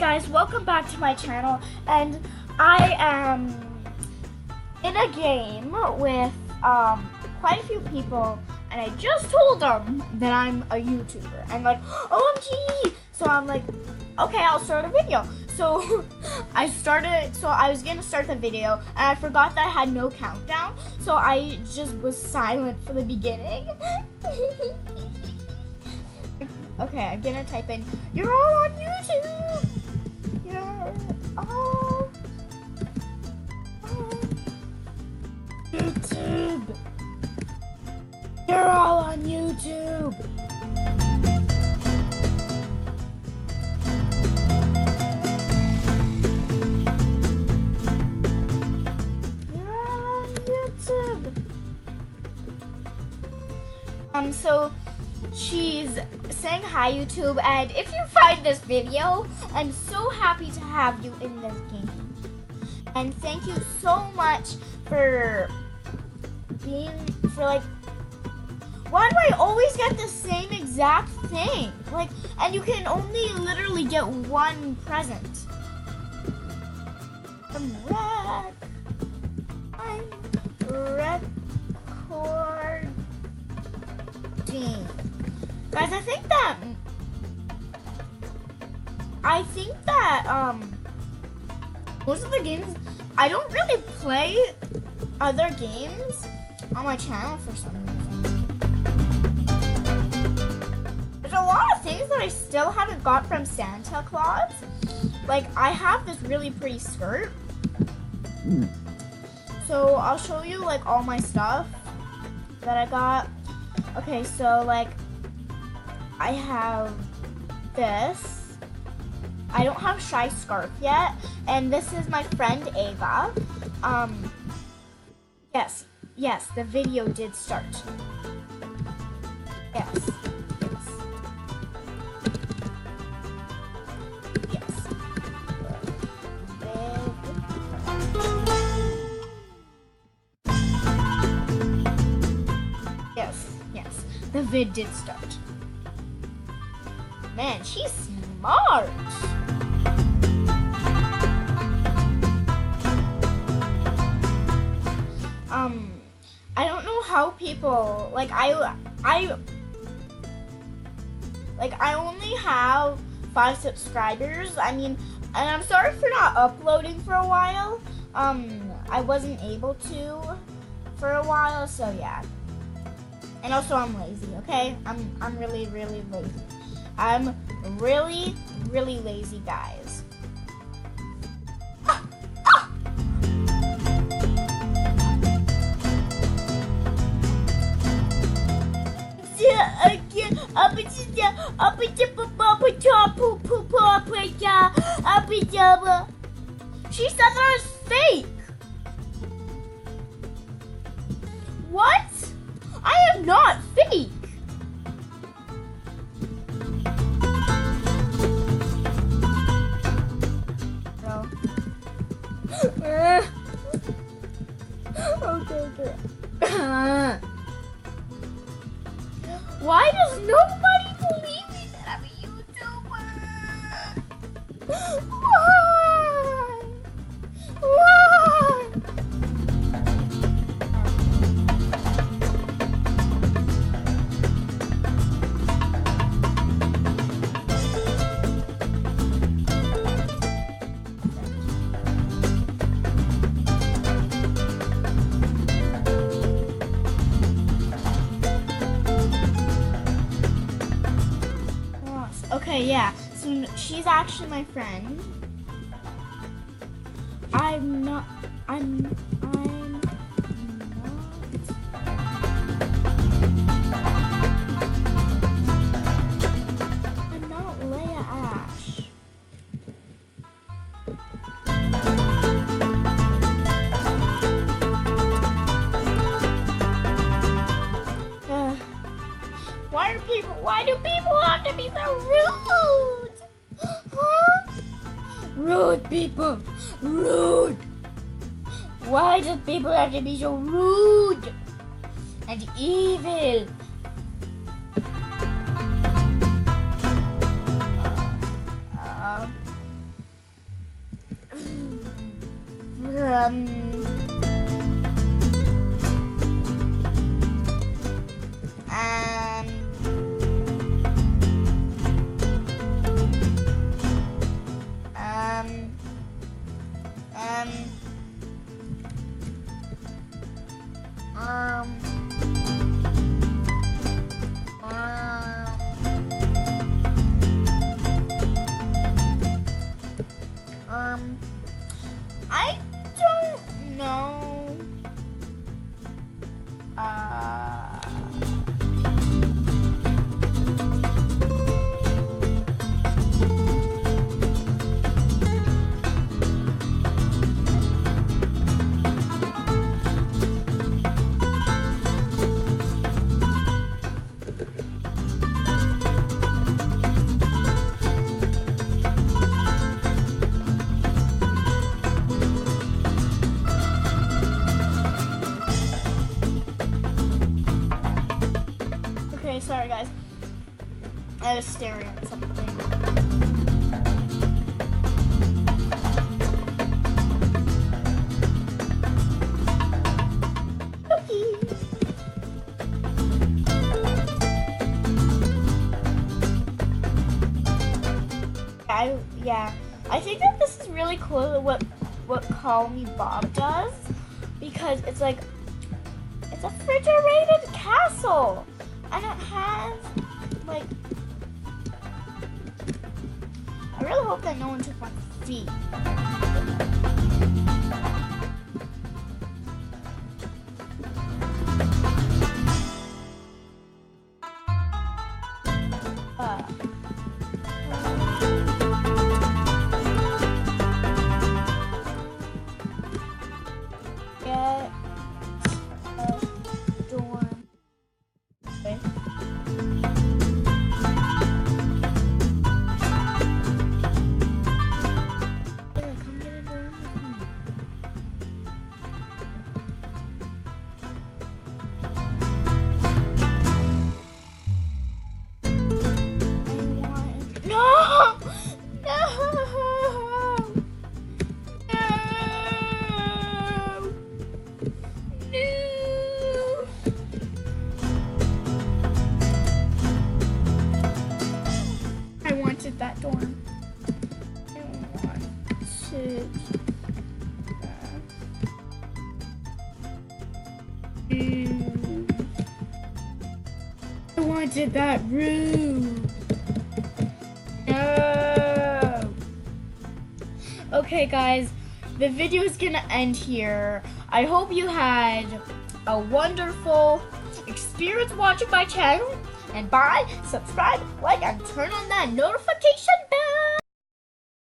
guys, welcome back to my channel, and I am in a game with quite a few people, and I just told them that I'm a YouTuber, and like, OMG! So I'm like, okay, I'll start a video. So I was gonna start the video, and I forgot that I had no countdown, so I just was silent for the beginning. Okay, I'm gonna type in, you're all on YouTube! You're all on YouTube! You're all on YouTube! You're all on YouTube! So she's saying hi YouTube, and if you find this video, I'm so happy to have you in this game. And thank you so much for why do I always get the same exact thing? Like, and you can only literally get one present. I'm recording. Guys, I think that most of the games, I don't really play other games on my channel for some reason. There's a lot of things that I still haven't got from Santa Claus. Like, I have this really pretty skirt. So I'll show you like all my stuff that I got. Okay, so like, I have this. I don't have Shy Scarf yet, and this is my friend Ava. Yes, the video did start. Yes. Yes, the vid did start. Man, she's smart. I don't know how people, like, I only have 5 subscribers. I mean, and I'm sorry for not uploading for a while. I wasn't able to for a while, so yeah. And also I'm lazy, okay? I'm really, really lazy. I'm really, really lazy, guys. She said that was fake. What? I am not fake. No. Okay. Why does nobody believe me that I'm a YouTuber? Why? Okay, yeah. So she's actually my friend. I'm not Leia Ash. Why do people have to be so rude? Huh? Rude people. Rude. Why do people have to be so rude and evil? I don't know. Okay, sorry guys. I was staring at something. I think that this is really cool what Call Me Bob does, because it's like it's a refrigerated castle and it has like, I really hope that no one took my feet. That door. I wanted that room. No. Okay, guys, the video is gonna end here. I hope you had a wonderful experience watching my channel. And bye, subscribe, like, and turn on that notification bell.